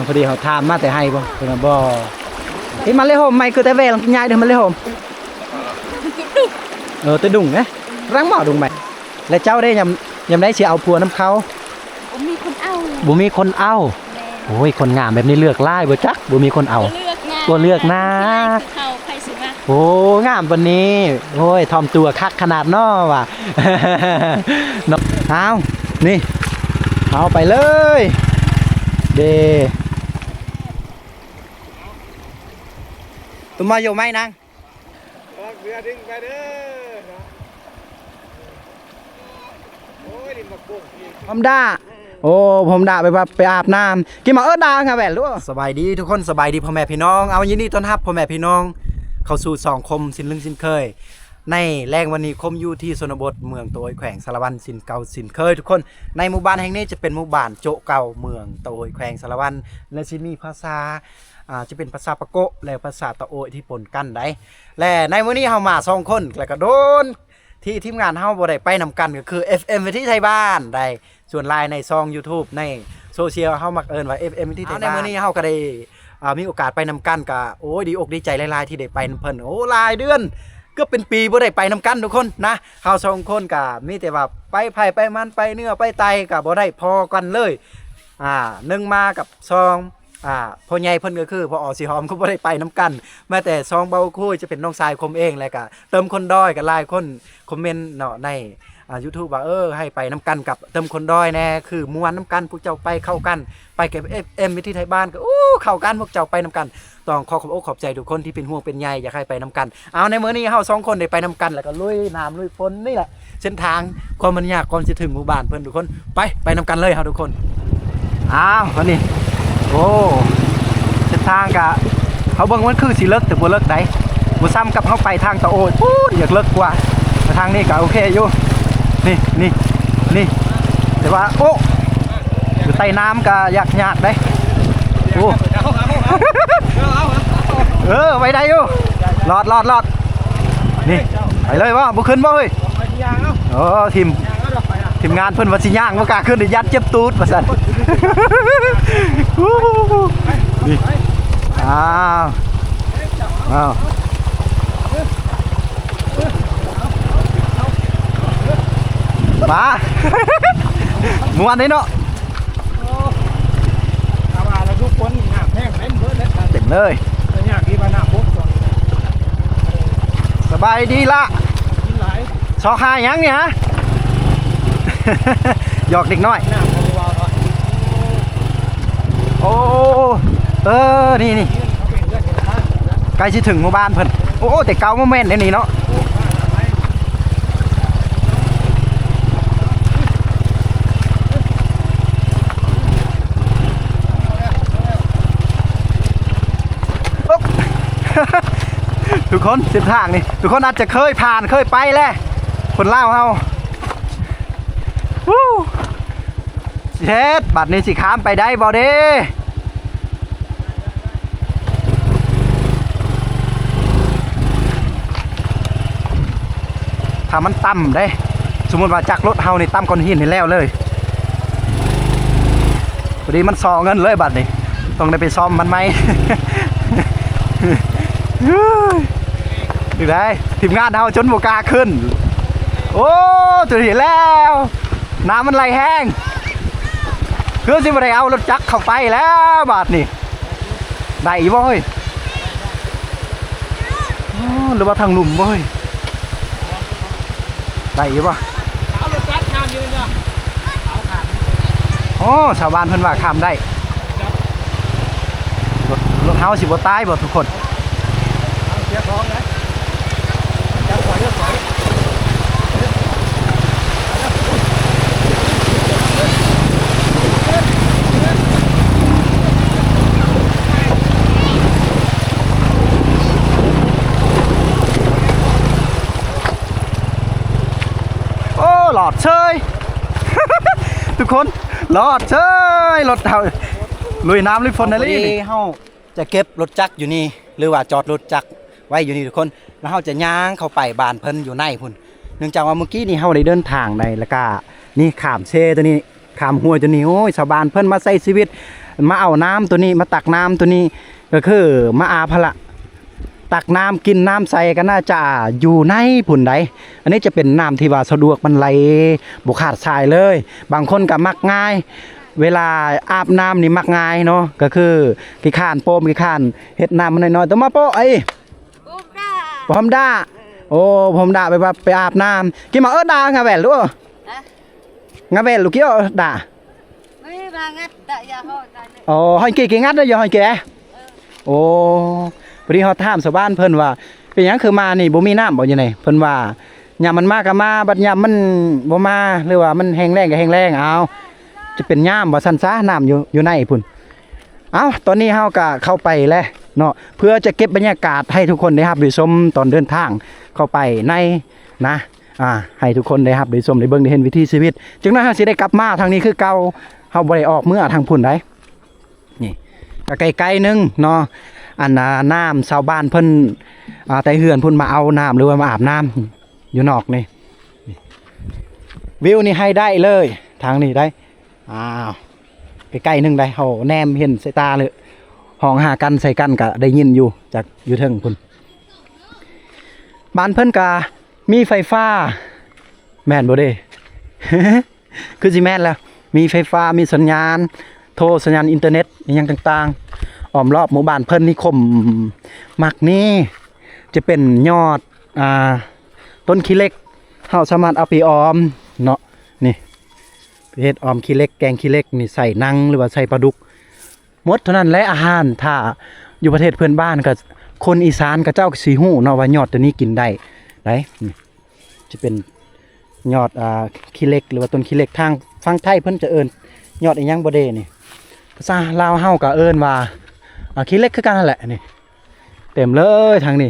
พอดีเขาทามมาแต่ให้บ่เพิ่นบ่ที่มันเลยโหมไม่คือแต่แวลกินยายเด้อมันเลยโหมแต่ดุ่งนะรังหม้อดุ่งไปแล้วเจ้าได้ยำได้สิเอาผัวน้ำเขาบ่มีคนเอาบ่มีคนเอาโอ้ยคนงามแบบนี้เลือกไล่บ่จักบ่มีคนเอาตัวเลือกนะเขาใครสิมาโอ้งามวันนี้โอ้ยทอมตัวคักขนาดน้อว่ะเอานี่เอาไปเลยเดตุ้มมาอยู่ไหมนางเรือดึงไปเด้อโอ้ยลิมบักบุ้งผมด่าโอ้ผมด่าไปอาบน้ำกินมาด่าค่ะแหวนรู้สบายดีทุกคนสบายดีพ่อแม่พี่น้องเอายินดีต้อนรับพ่อแม่พี่น้องเข้าสู่2คมสินลึงสินเคยในแรงวันนี้คมอยู่ที่ชนบทเมืองโตยแขวงสารวันสินเก่าสินเคยทุกคนในหมู่บ้านแห่งนี้จะเป็นหมู่บ้านโจเก่าเมืองโตยแขวงสารวันและสิมีภาษาจะเป็นภาษาปะโกะและภาษาตะโอยที่ปนกันได้และในวันนี้เฮามา2คนแล้วก็โดนที่ทีมงานเฮาบ่ได้ไปนำกันก็คือ FM วิทยุไทยบ้านได้ส่วนไลน์ในซอง YouTube ในโซเชียลเฮามักเอิ้นว่า FM วิทยุไทยบ้านในมื้อนี้เฮาก็ได้มีโอกาสไปนำกันก็โอ้ยดีอกดีใจหลายๆที่ได้ไปนำเพิ่นโอ้หลายเดือนก็เป็นปีบ่ได้ไปนำกันทุกคนนะเฮา2คนก็มีแต่ว่าไปไผไปมันไปเนื้อไปไตก็บ่ได้พอกันเลย1มากับ2พ่อใหญ่เพิ่นก็คือพ่ออสิหอมก็บ่ได้ไปนำกันแม้แต่2เบาคุยจะเป็นน้องชายคมเองแล้วก็เติมคนด้อยก็หลายคนคอมเมนต์เนาะในYouTube ว่าให้ไปนำกันกับเติมคนด้อยแน่คือม่วนนำกันพวกเจ้าไปเข้ากันไปกับ FM วิทยุไทยบ้านก็เข้ากันพวกเจ้าไปนำกันต้องขอบอกขอบใจทุกคนที่เป็นห่วงเป็นใยอยากให้ไปนำกันเอาในมื้อนี้เฮา2คนได้ไปนำกันแล้วก็ลุยน้ำลุยฝนนี่แหละเส้นทางความมันยากก่อนจะถึงหมู่บ้านเพิ่นทุกคนไปนำกันเลยเฮาทุกคนวันนี้โอ้เส้นทางกะเขาเบิ่งมันคือสิเลิกแต่บ่เลิกได้บ่ซ้ำกับเฮาไปทางตะโอยอยากเลิกกว่าแต่ทางนี้ก็โอเคอยู่นี่แต่ว่าอยู่ใต้น้ำก็ยากได้ไปได้อยู่รอดนี่ไปเลยว่าบุขึ้นบ่เฮ้ยทีมงานเพิ่นว่าสิย่างบ่กล้าขึ้นยัดเจ็บตูดว่าซั่นนี่อ้าวมาม่วนนี่เนาะเต็มเลยสบายดีละซอกหายังเนี่ยฮะหยอกเด็กน้อยนี่ใกล้จะถึงหมู่บ้านเพิ่นแต่เก่าโมเมนต์นี่เนาะทุกคนเส้นทางนี่ทุกคนอาจจะเคยผ่านเคยไปแล้วคนเล่าเฮาเช็ดบัดนี้สิข้ามไปได้บ่เด้ถ้ามันต่ำได้สมมติว่าจากรถเฮานี่ต่ำก้อนหินนี่แล้วเลยพอดีมันซอเงินเลยบัดนี้ต้องได้ไปซ่อมมันไหมดูได้ทีมงานเฮาจนโบกาขึ้นจุดเห็นแล้วน้ำมันไหลแห้งคือสิบ่ได้เอารถจักรเข้าไปแล้วบาดนี่ได้บ่เฮ้ยหรือว่าทางหลุมบ่เฮ้ยได้บ่เอารถจักรข้ามยืนเนาะชาวบ้านเพิ่นว่าข้ามได้รถเฮาสิบ่ตายบ่ทุกคนเสียของนะจับถอยหลอดเชย ทุกคนหลอดเชยรถเฮาลุยน้ำลุยฝนนั่นนี่เฮาจะเก็บรถจักรอยู่นี่หรือว่าจอดรถจักรไว้อยู่นี่ทุกคนแล้วเฮาจะย่างเข้าไปบ้านเพิ่นอยู่ในพุ่นเนื่องจากว่าเมื่อกี้นี่เฮาได้เดินทางได้แล้วก็นี่ข้ามเชตัวนี้ข้ามห้วยตัวนี้ชาวบ้านเพิ่นมาใช้ชีวิต มาเอาน้ำตัวนี้มาตักน้ำตัวนี้ก็คือมาอาพละตักน้ำกินน้ำใส่ก็น่าจะอยู่ในผุ่นใดอันนี้จะเป็นน้ำที่ว่าสะดวกมันไหลบุขาดสายเลย บางคนก็มักง่ายเวลาอาบน้ำนี่มักง่ายเนาะก็คือขี้ข้านโปมขี้ข้านเฮ็ดน้ำมันน้อยๆแต่มาโปะไอ้ผมด่าโอ้ผมด่าไปอาบน้ำกินมาด่างาแหวนรู้งาแหวนลูกเกี้ยวด่าโอ้หอยเก๋งัดได้อยู่หอยเก๋โอ้พอดีเขาถามชาวบ้านเพิ่นว่าเป็นหยังคือมานี่บ่มีน้ำบ่อยู่ไหนเพิ่นว่ายามมันมาก็มาบัดยามมันบ่มาหรือว่ามันแห้งแล้งก็แห้งแล้งเอาจะเป็นยามบ่ซั่นซะน้ำอยู่ในพุ่นเอ้าตอนนี้เฮาก็เข้าไปแล้วเนาะเพื่อจะเก็บบรรยากาศให้ทุกคนได้รับได้ชมตอนเดินทางเข้าไปในนะให้ทุกคนได้รับได้ชมได้เบิ่งได้เห็นวิถีชีวิตจึงนั้นเฮาสิได้กลับมาทางนี้คือเก่าเฮาบ่ได้ออกเมื่อทางพุ่นได้นี่ก็ไกลๆนึงเนาะอันน้ำชาวบ้านเพิ่นแต่เฮือนเพิ่นมาเอาน้ำหรือว่ามาอาบน้ำอยู่นอกนี่วิวนี่ให้ได้เลยทางนี้ได้ใกล้ๆนึงได้เฮาแนมเห็นสายตาเลยห้องหากันใส่กันก็ได้ยินอยู่จากอยู่เทิงพุ่นบ้านเพิ่นก็มีไฟฟ้าแม่นบ่เด้ คือสิแม่นแล้วมีไฟฟ้ามีสัญญาณโทรสัญญาณอินเทอร์เน็ตอหยังต่างๆอ้อมรอบหมู่บ้านเพิ่นนิคมมักนี่จะเป็นยอดต้นขี้เหล็กเฮาสามารถเอาไปออมเนาะนี่เฮ็ดออมขี้เหล็กแกงขี้เหล็กนี่ใส่นังหรือว่าใส่ปลาดุกหมดเท่านั้นและอาหารถ้าอยู่ประเทศเพื่อนบ้านก็คนอีสานก็เจ้าสีหู้เนาะว่ายอดตัวนี้กินได้จะเป็นยอดขี้เหล็กหรือว่าต้นขี้เหล็กทางฝั่งไทยเพิ่นจะเอิ้นยอดอีหยังบ่เด้นี่ภาษาลาวเฮาก็เอิ้นว่าขี้เหล็กคือกันนั่นแหละนี่เต็มเลยทางนี้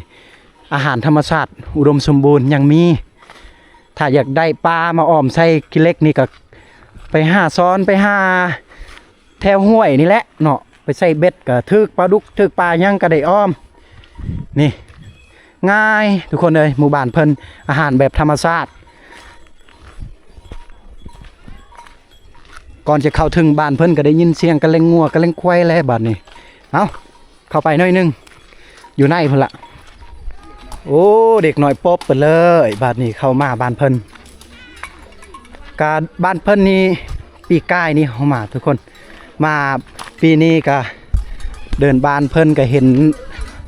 อาหารธรรมชาติอุดมสมบูรณ์ยังมีถ้าอยากได้ปลามาอ้อมใส่ขี้เหล็กนี่ก็ไปหาซ้อนไปหาแถวห้วยนี่แหละเนาะไปใส่เบ็ดก็ทึกปลาดุกทึกปลายังก็ได้อ้อมนี่ง่ายทุกคนเลยหมู่บ้านเพิ่นอาหารแบบธรรมชาติก่อนจะเข้าถึงบ้านเพิ่นก็ได้ยินเสียงกระเลงงัวกระเลงควายแล้วบัดนี้เอาเข้าไปหน่อยนึงอยู่ในพุ่นละโอ้เด็กหน่อยปบไปเลยบัดนี้เข้ามาบ้านเพิ่นการบ้านเพิ่นนี่ปีกายนี่เข้ามาทุกคนมาปีนี้ก็เดินบ้านเพิ่นก็เห็น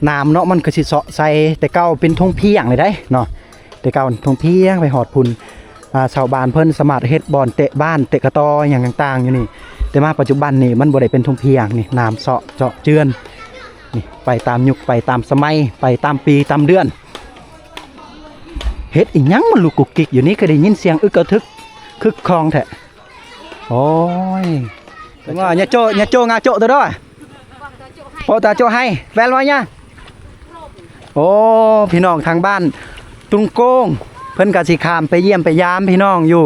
น้ำเนาะมันก็สิเสาะใส่แต่เก่าเป็นทงเพียงเลยได้เนาะแต่เก่าทงเพียงไปหอดพุ่นชาวบ้านเพิ่นสามารถเฮ็ดบ่อนเตะบ้านเตะกระตออย่างต่างๆอยู่นี่แต่มาปัจจุบันนี่มันบ่ได้เป็นทงเพียงนี่น้ำเสาะเจาะเจือนนี่ไปตามยุคไปตามสมัยไปตามปีตามเดือนเฮ็ดอีหยังมันลูกกุกกิกอยู่นี่ก็ได้ยินเสียงอึกกระทึกคึกคองแท้โอ้ยว่าnhà trô ngà trộn tới đó ô ta trộn hay ven loa nha โอ้พี่น้องทางบ้านตุงโก้งเพิ่นกะสิขามไปเยี่ยมไปยามพี่น้องอยู่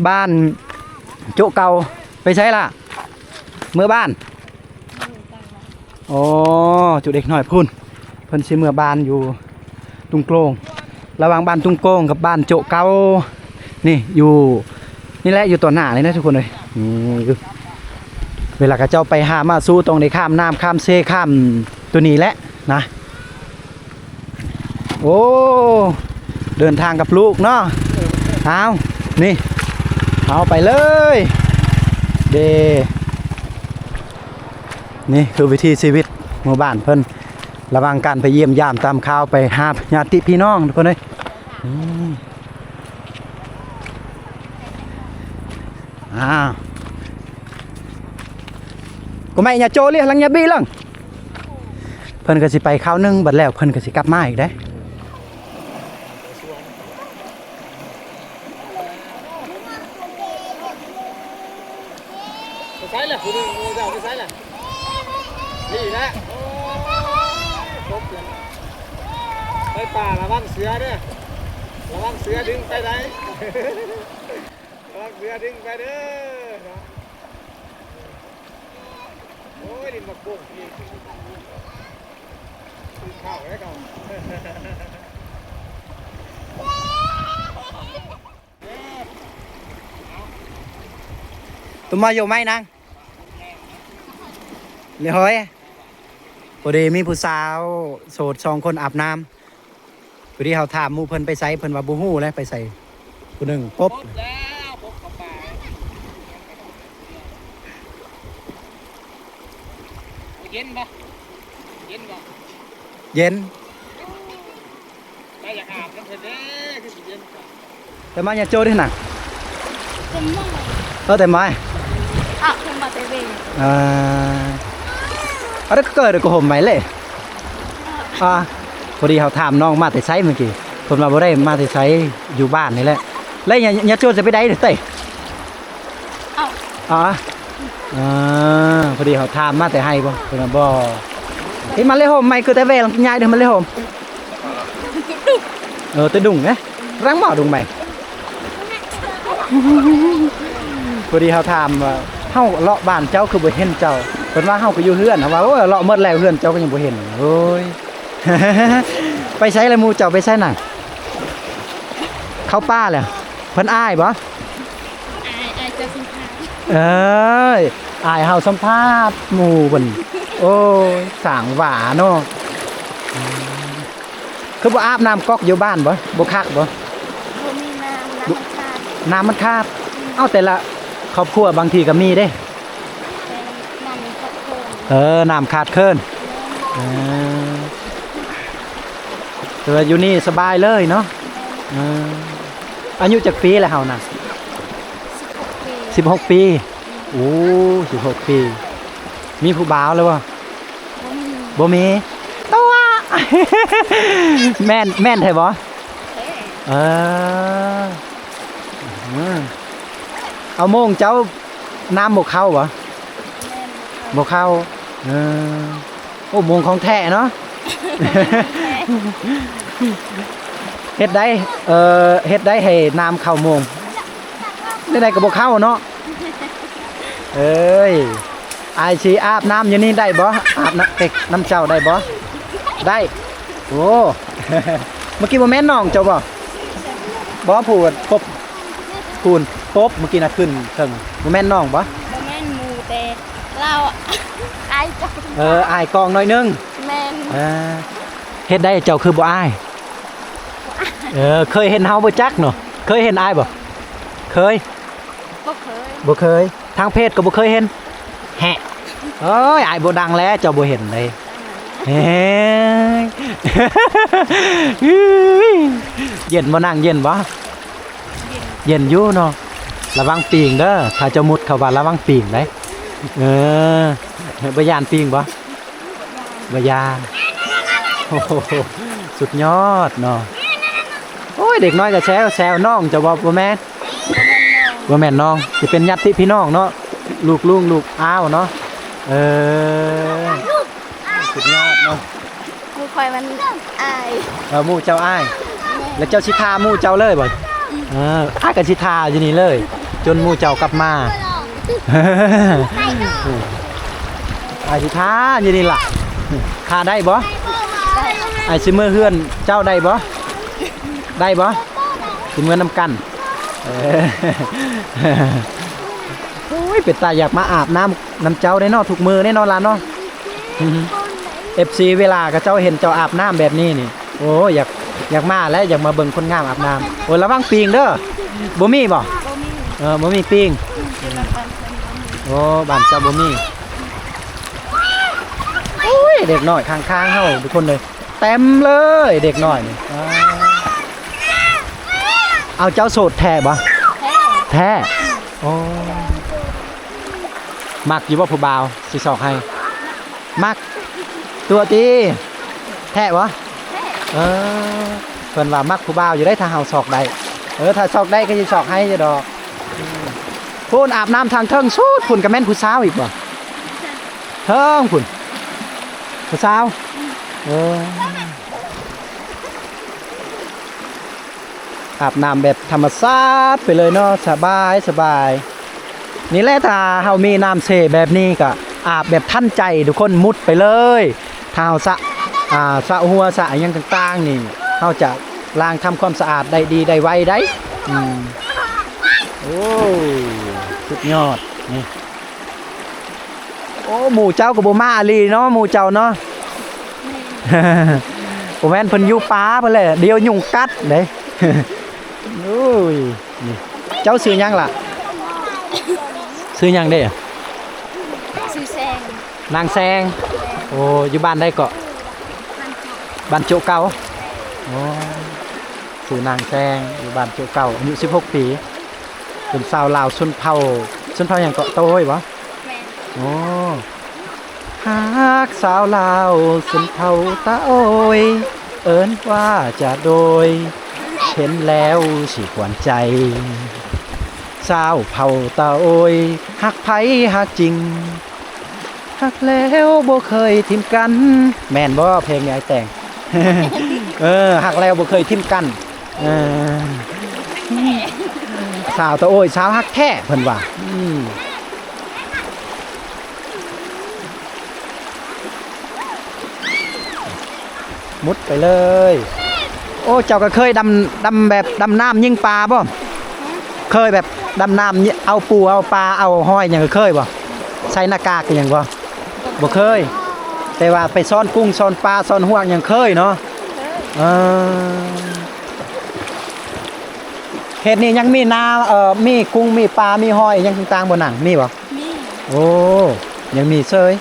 บ้านโจเก่าไปใช้ล่ะเมื่อบ้านโอ้จุดเด็กหน่อยพุ่นเพิ่นสิเมื่อบ้านอยู่ตุงโก้งระหว่างบ้านตุงโก้งกับบ้านโจเก่านี่อยู่นี่แหละอยู่ต่อหน้าเลยนะทุกคนเลยเวลากระเจ้าไปหามาสู้ตรงในข้ามน้ำข้ามเซข้ามตัวนี้แหละนะโอ้เดินทางกับลูกเนาะเอานี่เอาไปเลยเดนี่คือวิธีชีวิตหมู่บ้านเพิ่นระวังการไปเยี่ยมยามตามข่าวไปหาญาติพี่น้องทุกคนเลยก็ไม่nhàโจเรียกลังnhà biลังเพิ่นก็สิไปข้าวนึงบัดแล้วเพิ่นก็สิกลับมาอีกได้ใช่ล่ะคุณเจ้าใช่ล่ะนี่แหละครบแล้วไปป่าระวังเสือเด้อระวังเสือดึงไปไหนระวังเสือดึงไปเด้อโอ้ยดินบักบุ้งพี่ข้าวได้ก่อนตัวมาอยู่ไหมนาง เรียบร้อยพอดีมีผู้สาวโสด2คนอาบน้ำพอดีเขาถามหมู่เพิ่นไปไสเพิ่นว่าบ่ฮู้แล้วไปไสผู้หนึงปบ แล้วพบเข้าไปเย็นปะเย็นปะ เย็น ไปอยากอาบน้ำเพิ่นเด้คือสิเย็นปะ แต่มาอย่าโจด้วยน่ะ เป็นหม้อ แต่ไม้ อ่ะเป็นมาเตเว อันนั้นก็เกิดกับผมไหมเลยพอดีเขาถามน้องมาแต่ไซเมื่อกี้คนมาบ่ได้มาแต่ไซอยู่บ้านนี่แหละแล้วอย่าโจจะไปได้เด้อเต้ เอ้า พอดีเขาถามมาแต่ให้บ่เพิ่นว่าบ่ที่มันเลยห่มไม่คือแต่แวลงยายเด้อมันเลยห่มแต่ดุ่งนะรังหม้อดุ่งใหม่พอดีเขาถามว่าเฮาเลาะบ้านเจ้าคือบ่เห็นเจ้าเพิ่นว่าเฮาก็อยู่เฮือนเฮาว่าโอ้ยเลาะหมดแล้วเฮือนเจ้าก็ยังบ่เห็นโอ้ย ไปใช้ละหมู่เจ้าไปใช้น่ะเข้าป้าแล้วเพิ่นอ้ายบ่ อายเจะสินค้า เอ้ยอายเฮาสัมภาษณ์หมู่เพิ่นโอ้ยสร้างหวาเนาะคือบ่อาบน้ำก๊อกอยู่บ้านบ่คักบ่ บ่มีน้ำมันขาด น้ำมันขาดเอ้าแต่ละครอบครัวบางทีก็มีเด้ เป็นน้ำมันขาดโคน น้ำขาดเคินแต่ว่าอยู่นี่สบายเลยเนาะอายุจักปีแล้วเฮาน่ะ 16 ปี 16 ปีโอ้16 ปี มีผู้บ่าวแล้วบ่ บ่มี บ่มีตัว แม่นแท้บ่ เอ้ เอาโมงเจ้าน้ำบ่เข้าบ่ แม่น บ่เข้าโอ้โมงของแท้เนาะ เฮ็ดได้เฮ็ดได้ให้น้ำเข้าโมงได้ก็บ่เข้าเนาะเอ้ยอายสิอาบน้ำอยู่นี่ได้บ่อาบน้ำเจ้าได้บ่ได้โอ้ เมื่อกี้บ่แม่นน้องเจ้าบ่พูดปบพูนปบเมื่อกี้น่ะขึ้นเทิงบ่แม่นน้องบ่ บ่แม่นหมู่แต่เราอายจัง อายกองหน่อยนึง แม่น เฮ็ดได้เจ้าคือบ่อายเคยเห็นเฮาบ่จักเนาะเคยเห็นอายบ่เคย บ่เคย บ่เคยทางเพศก็บ่เคยเห็นแฮะเอ้ยอายบ่ดังแล้วเจ้าบ่เห็นเลยเฮ้ย เย็นบ่นั่งเย็นบ่เย็นอยู่เนาะระวังปีงเด้อถ้าเจ้ามุดเข้าบ้านระวังปีงเด้บ่ย่านปีงบ่บ่ย่านโอ้โหสุดยอดเนาะโอ้ยเด็กน้อยก็แซวน้องเจ้าบ่แม่นบ่แม่นน้องสิเป็นญาติพี่น้องเนาะลูกลุงลูกอ้าวเนาะสุดยอดเนาะ หมู่คอยมันอาย หมู่เจ้าอ้ายแล้วเจ้าสิทาหมู่เจ้าเลยบ่อ้ายก็สิทาอยู่นี่เลย จนหมู่เจ้ากลับมาอ้ายสิทาอยู่นี่ล่ะทาได้บ่อ้ายสิมื้อเฮือนเจ้าได้บ่ได้บ่สิมื้อนำกันโอ้ยเป็ดตาอยากมาอาบน้ำเจ้าได้เนาะทุกมื้อได้เนาะล่ะเนาะFC เวลาก็เจ้าเห็นเจ้าอาบน้ำแบบนี้นี่โอ้อยากมาแล้วอยากมาเบิ่งคนงามอาบน้ำโอ้ระวังปิงเด้อบ่มีบ่ บ่มี บ่มีปิง ที่มันเป็นโอ้บ้านเจ้าบ่มีโอ้ยเด็กน้อยข้างๆเฮาทุกคนเลยเต็มเลยเด็กน้อยนี่เอาเจ้าโสดแท้บ่ แท้ แท้โอ้มักอยู่บ่ผู้บ่าวสิสอกให้มักตัวตีแท้บ่ แท้ เพิ่นว่ามักผู้บ่าวอยู่ได้ถ้าเฮาสอกได้ถ้าสอกได้ก็สิสอกให้จะดอกพูนอาบน้ำทางเทิงสูดพุ่นก็แม่นผู้สาวอีกบ่เทิงพุ่นผู้สาวอาบน้ำแบบธรรมชาติไปเลยเนาะสบายนี่แหละถ้าเฮามีน้ำเสแบบนี้ก็อาบแบบทันใจทุกคนมุดไปเลยถ้าเฮาสระหัวสระหยังต่างๆนี่เฮาจะล้างทำความสะอาดได้ดีได้ไวได้โอ้สุดยอดนี่โอ้ อ้หมู่เจ้าก็บ่มาอีหลีเนาะหมู่เจ้าเนาะ บ่แม่นเพิ่นอยู่ป่าเพิ่นแหละเดี๋ยวยุงกัดเด้ โอ้ยนี่เจ้าชื่อหยังล่ะชื่อหยังเด้ ซื้อแซง นางแซงโอ้อยู่บ้านใดเกาะบ้านโจเก่าโอ้ชื่อนางแซงอยู่บ้านโจเก่าอายุ16 ปีเป็นชาวลาวชนเผ่าหยังเกาะโต้ยบ่ แม่น โอ้ฮักสาวลาวชนเผ่าตาโอยเอิ้นว่าจะโดยเห็นแล้วสิหวนใจสาวเผ่าตาโอยฮักไผฮักจริงฮักแล้วบ่เคยทิมกันแม่นบ่เพลงยายแต่ง ฮักแล้วบ่เคยทิมกันสาวตาโอยสาวฮักแท้เพิ่นว่ามุดไปเลยโอ้เจ้าก็เคยดำแบบดำน้ำยิงปลาบ่เคยแบบดำน้ำเอาปูเอาปลาเอาห้อยอย่างก็เคยบ่ใส่หน้ากากอย่างบ่เคยแต่ว่าไปซ่อนกุ้งซ่อนปลาซ่อนห่วงอย่างเคยเนาะเฮ็ดนี่ยังมีนามีกุ้งมีปลามีห้อยยังต่างๆบ่หนังมีบ่ มี โอ้ยังมีเซย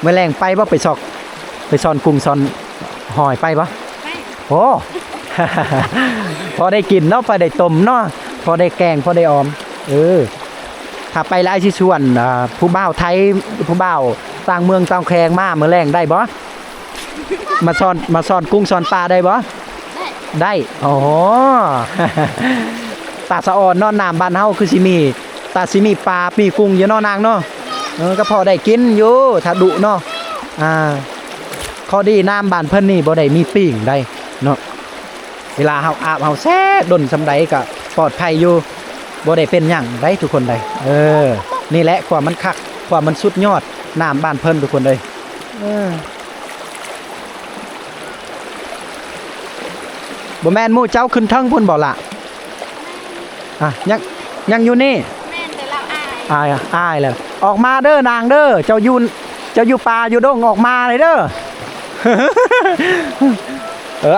แมลงไปบ่ไปซ่อนกุ้งซ่อนหอยไปบ่ ไป โอ้ พอได้กินเนาะพอได้ต้มเนาะพอได้แกงพอได้ออมถ้าไปแล้วไอ้ที่ชวนผู้บ่าวไทยผู้บ่าวต่างเมืองต่างแขงมาเมื่อแรงได้บ่มาซ่อนกุ้งซ่อนปลาได้บ่ได้โอ้ ตาสะอ่อนเนาะน้ำบ้านเฮาคือสิมีตาสิมีปลามีกุ้งอยู่เนาะนางเนาะก็พอได้กินอยู่ถ้าดุเนาะข้อดีน้ำบ้านเพิ่นนี่บ่ได้มีปิ่งได้เนาะเวลาเฮาอาบเฮาแซ่ดนสำใดก็ปลอดภัยอยู่บ่ได้เป็นหยังได้ทุกคนได้นี่แหละความมันคักความมันสุดยอดน้ำบ้านเพิ่นทุกคนเลยบ่แม่นหมู่เจ้าขึ้นเทิงพุ่นบ่ล่ะยังอยู่นี่ แม่นแต่เราอาย อายแล้วออกมาเด้อนางเด้อเจ้าอยู่ป่าอยู่ดงออกมาเลยเด้อ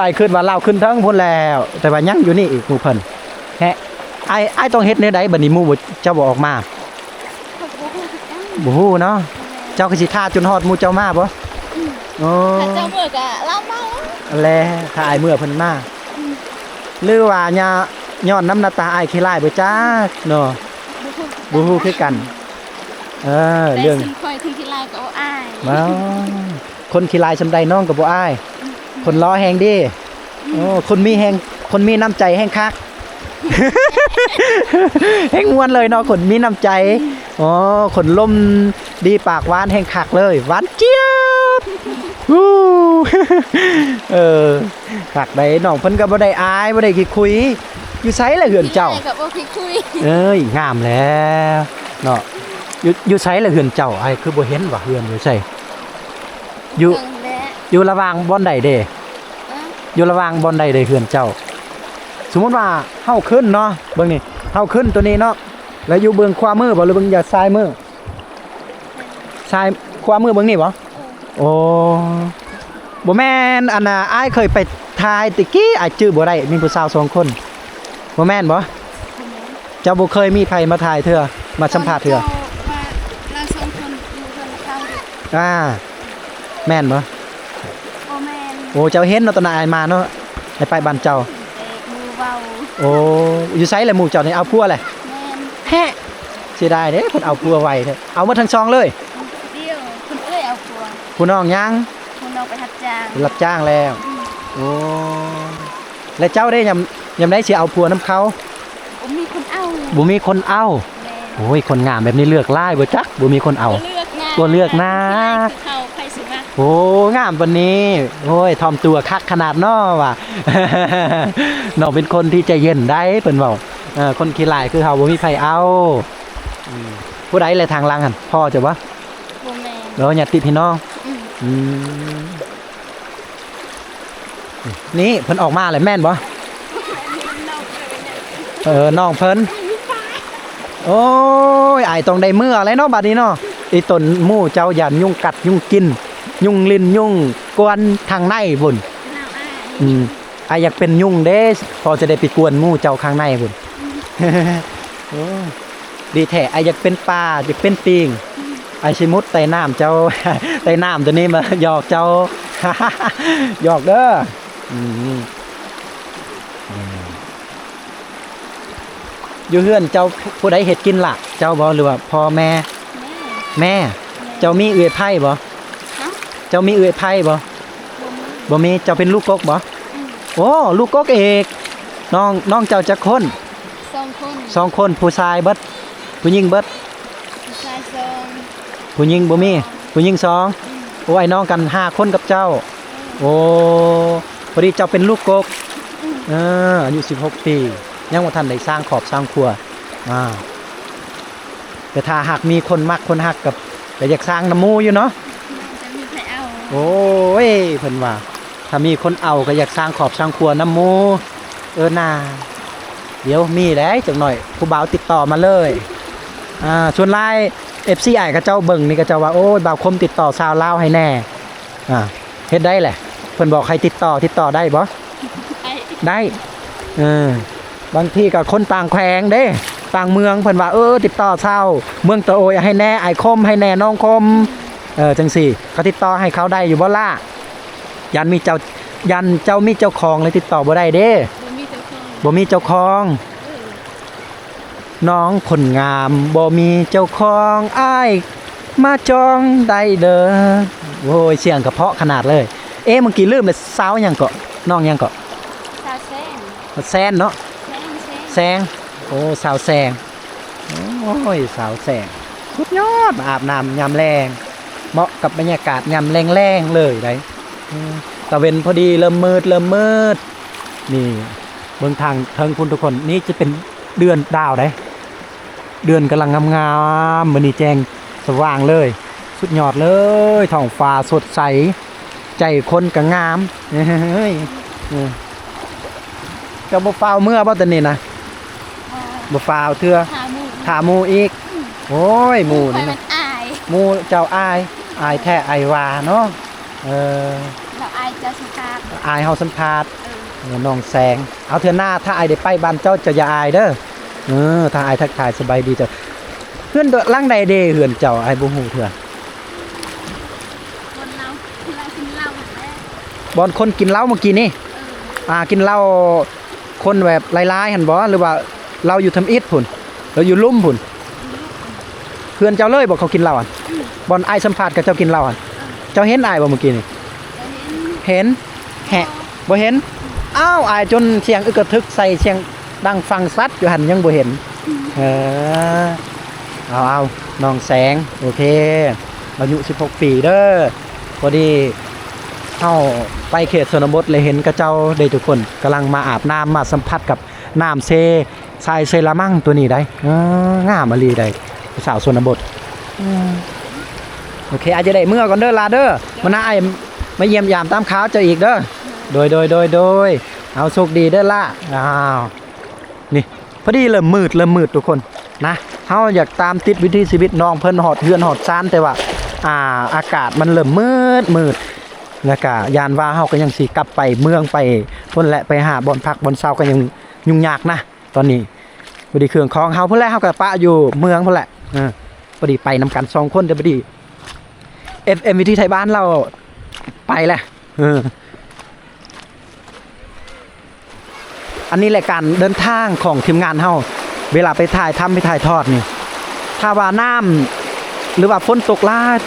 ไอ้ขึ้นว่าเราขึ้นเทิงพุ่นแล้วแต่ว่ายังอยู่นี่อีกหมู่เพิ่นแฮะไอ้ต้องเฮ็ดแนวใดบัดนี้หมู่เจ้าบ่ออกมาบ่ฮู้เนาะเจ้าก็สิท่าจนฮอดหมู่เจ้ามาบ่อ๋อ ถ้าเจ้าเมื่อกะเราเมา แลถ้าอ้ายเมื่อเพิ่นมาหรือว่าย้อนน้ำหน้าตาอ้ายขี้ร้ายบ่จักเนาะบ่ฮู้คือกันเรื่อง แต่สิ่งคอยที่ไลก็อาย ว้าวคนขี้ลายสำใดน้องกับบ่อายคนล้อแหงดีโอ้คนมีน้ำใจแห้งคัก แห้งม่วนเลยเนาะคนมีน้ำใจอ๋อคนลมดีปากหวานแห้งคักเลยหวานเจี๊ยบ วู้ คักได้น้องเพิ่นก็บ่ได้อายบ่ได้ขี้คุยอยู่ไสล่ะเฮือนเจ้า กับบ่คิดคุย งามแล้วเนาะอยู่ไสล่ะเฮือนเจ้าไอ้คือบ่เห็นว่าเฮือนอยู่ไสอยู่ระหว่างบ่อนใดเด้อยู่ระหว่างบ่อนใดเด้เฮือนเจ้าสมมุติว่าเฮาขึ้นเนาะเบิ่งนี่เฮาขึ้นตัวนี้เนาะแล้วอยู่เบิ่งขวามือบ่หรือเบิ่งอย่าซ้ายมือซ้ายขวามือเบิ่งนี่บ่โอ้บ่แม่นอันน่ะอ้ายเคยไปถ่ายตะกี้อ้ายชื่อบ่ได้มีผู้สาว2คนบ่แม่นบ่เจ้าบ่เคยมีไผมาถ่ายเทื่อมาสัมภาษณ์เทื่อเราสองคนอยู่คนเข้า แม่นบ่ โอแม่น โอ้เจ้าเห็นเนาะตอนนั้นอ้ายมาเนาะไปบ้านเจ้า มือเบา โอ้อยู่ไสแหละหมู่เจ้านี่เอาผัวแหละ แม่น แฮะเสียดายเด้เพิ่นเอาผัวไว้เด้อเอามาทั้งสองเลย เดียวคุณเอ้ยเอาผัว ผู้น้องยัง คุณน้องไปทับจ้าง รับจ้างแล้วโอ้แล้วเจ้าได้ยำได้สิเอาผัวนํเขา มีคนเอา บ่มีคนเอาโอ้ยคนงามแบบนี้เลือกหลายบ่จักบ่มีคนเอา ตัวเลือกนะ เขาใครสิมา โอ้งามปานนี้โอ้ยถ่อมตัวคักขนาดน้อว่ะ น้องเป็นคนที่ใจเย็นได้เพิ่นเว้าคนขี้ลายคือเฮาบ่มีไผเอาผู้ใดแลทางหลังหั่นพ่อจะบ่ บ่แม่น แล้วญาติพี่น้องนี่เพิ่นออกมาแล้วแม่นบ่น้องเพิ่นโอ้ยอ้ายต้องได้มื้ออะไรเนาะบัดนี้เนาะ ไอ้ต้นหมู่เจ้าย่านยุงกัดยุงกินยุงลิ้นยุงกวนทางในพุ่น เราอ้าย อายอยากเป็นยุงเด้พอจะได้ไปกวนหมู่เจ้าข้างในพุ่น โอ้ดีแท้อายอยากเป็นปลาอยากเป็นปิงอายสิมุดใต้น้ำเจ้า ใต้น้ำตัวนี้มาหยอกเจ้า หยอกเด้ออยู่เฮือนเจ้าผู้ใดเฮ็ดกินล่ะเจ้าบ่หรือว่าพ่อแม่ แม่ แม่เจ้ามีเอื้อยไผ่บ่ เนาะ เจ้ามีเอื้อยไผ่บ่ บ่มี บ่มีเจ้าเป็นลูกกกบ่โอ้ลูกกกเอกน้องเจ้าจักคน 2 คน 2 คนผู้ชายเบิดผู้หญิงเบิด ผู้ชาย2 ผู้หญิงบ่มีผู้หญิง2โอ้ไอ้น้องกัน5คนกับเจ้าโอ้พอดีเจ้าเป็นลูกกกอายุ16ปียังบ่ทันได้สร้างขอบสร้างครัวแต่ถ้าหากมีคนมักคนฮักกับก็อยากสร้างน้ำหมู่อยู่เนาะ จะมีใครเอา โอ้ยเพิ่นว่าถ้ามีคนเอาก็อยากสร้างขอบสร้างครัวน้ำหมูน่าเดี๋ยวมีแล้วจักหน่อยผู้บ่าวติดต่อมาเลยส่วนไลน์ FCI ก็เจ้าเบิ่งนี่ก็เจ้าว่าโอ้ยบ่าวคมติดต่อสาวลาวให้แน่เฮ็ดได้แหละเพิ่นบอกใครติดต่อได้บ่ ไอ้ ได้บางทีก็คนต่างแขวงเด้ต่างเมืองเพิ่นว่าติดต่อเช้าเมืองตะโอยให้แน่ไอ้คมให้แน่น้องคมจังซี่ก็ติดต่อให้เขาได้อยู่บ่ล่ะยันมีเจ้ามีเจ้าของเลยติดต่อบ่ได้เด้ บ่มีเจ้าของ บ่มีเจ้าของน้องคนงามบ่มีเจ้าของอ้ายมาจองได้เด้อโอ้ยเสียงกระเพาะขนาดเลยเมื่อกี้ลืมเลยสาวหยังเกาะน้องหยังเกาะ สาวแซง แซนเนาะ แซง โอ้สาวแซงโอ้ยสาวแซงสุดยอดอาบน้ำยามแรงเหมาะกับบรรยากาศยามแรงๆเลยได้ตะเวนพอดีเริ่มมืดนี่เบื้องทางเทิงคุณทุกคนนี่จะเป็นเดือนดาวได้เดือนกำลังงามๆมื้อนี้แจ้งสว่างเลยสุดยอดเลยท้องฟ้าสดใสใจคนก็งามเฮ้ยเจ้าบ่ฟ้าวเมื่อบ่ตอนนี้นะบ่ฟ้าวเทื่อ ถาหมู่ อีกโอ้ยหมู่นี่ มั นะ นอาย หมู่เจ้าอายแท้อายวาเนาะเราอายจะสุภาพ อายเฮาสัมภาษณ์น้องแสงเอาเทื่อหน้าถ้าอายได้ไปบ้านเจ้าจะอย่าอายเด้อถ้าอายทักทายสบายดีเจ้าเฮือนหลังใดเด้เฮือนเจ้าอายบ่ฮู้เทื่อ คนเรากินเหล้าแล้ว บ่อนคนกินเหล้าเมื่อกี้นี่กินเหล้าคนแบบหลายๆหั่นบ่หรือว่าเราอยู่ทำอิฐพุ่นเราอยู่ลุ่มพุ่นเพื่อนเจ้าเลยบอกเขากินเหล้าบ่อนอายสัมภาษณ์กับเจ้ากินเหล้าเจ้าเห็นอายบ่เมื่อกี้นี่เห็นแหะบ่เห็นอ้าวอายจนเสียงอึกกระทึกใส่เสียงดังฟังซัดอยู่หั่นยังบ่เห็นเอาน้องแสงโอเคอายุ16ปีเด้อพอดีเฮาไปเขตชนบทเลยเห็นกระเจ้าได้ทุกคนกำลังมาอาบน้ำมาสัมผัสกับน้ำทรายเซรามั่งตัวนี้ได้งามอลีได้สาวชนบทโอเคอาจจะได้เมื่อก่อนเด้อลาเด้อมาหน้าไอ้มาเยี่ยมยามตามข่าวเจ้าอีกเด้อโดยเอาโชคดีเด้อล่ะนี่พอดีเริ่มมืดทุกคนนะเฮาอยากตามติดวิถีชีวิตน้องเพิ่นหอดเฮือนหอดซานแต่ว่าอากาศมันเริ่มมืดแล้วก็ยานว่าเฮาก็ยังสิกลับไปเมืองไปพุ่นแหละไปหาบ่อนพักบ่อนเช้าก็ยังยุ่งยากนะตอนนี้พอดีเครื่องของเฮาพุ่นแหละเฮาก็ปะอยู่เมืองพุ่นแหละพอดีไปนำกัน2คนเด้อพอดี FM วิธีไทยบ้านเราไปแหละอันนี้แหละการเดินทางของทีมงานเฮาเวลาไปถ่ายทำไปถ่ายทอดนี่ถ้าว่าน้ำหรือว่าฝนตก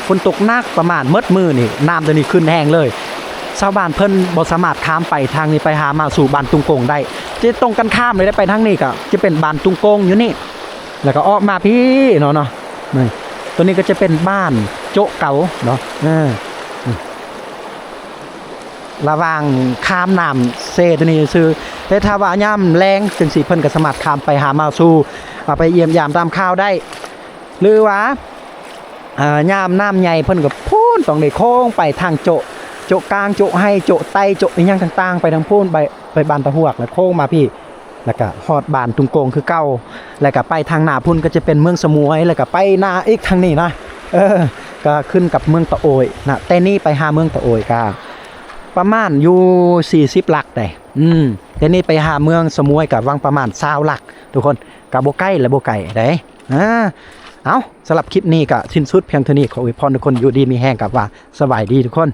ฝนตกหนักประมาณมืดมือนี่น้ำตัวนี้ขึ้นแห้งเลยชาวบ้านเพิ่นบ่สามารถข้ามไปทางนี้ไปหามาสู่บ้านตุงโกงได้จะตรงกันข้ามเลยได้ไปทางนี้ก็จะเป็นบ้านตุงโกงอยู่นี่แล้วก็ออกมาพี่เนาะนี่ตัวนี้ก็จะเป็นบ้านโจ๊ะเก่าเนาะระหว่างข้ามน้ำเซตัวนี้ซื้อแต่ถ้าว่าย่ำแรงจังสิเพิ่นก็สามารถข้ามไปหามาสู่ไปเยี่ยมยามตามข่าวได้หรือว่ายามน้ำใหญ่เพิ่นก็พูนต้องได้โค้งไปทางโจะกลางโจะให้โจะไตโจะอีหยังต่างๆไปทางพูนไปบ้านตะหวกแล้วโค้งมาพี่แล้วก็ฮอดบ้านตุงโกงคือเก่าแล้วก็ไปทางหน้าพุ่นก็จะเป็นเมืองสมุยแล้วก็ไปหน้าอีกทางนี้นะ ก็ขึ้นกับเมืองตะโอยนะแต่นี่ไปหาเมืองตะโอยก็ประมาณอยู่40หลักได้แต่นี่ไปหาเมืองสมุยก็วังประมาณ20หลักทุกคนก็บ่ใกล้และบ่ไกลได้เอาสำหรับคลิปนี้ก็สิ้นสุดเพียงเท่านี้ขออวยพรทุกคนอยู่ดีมีแห้งกับว่าสบายดีทุกคน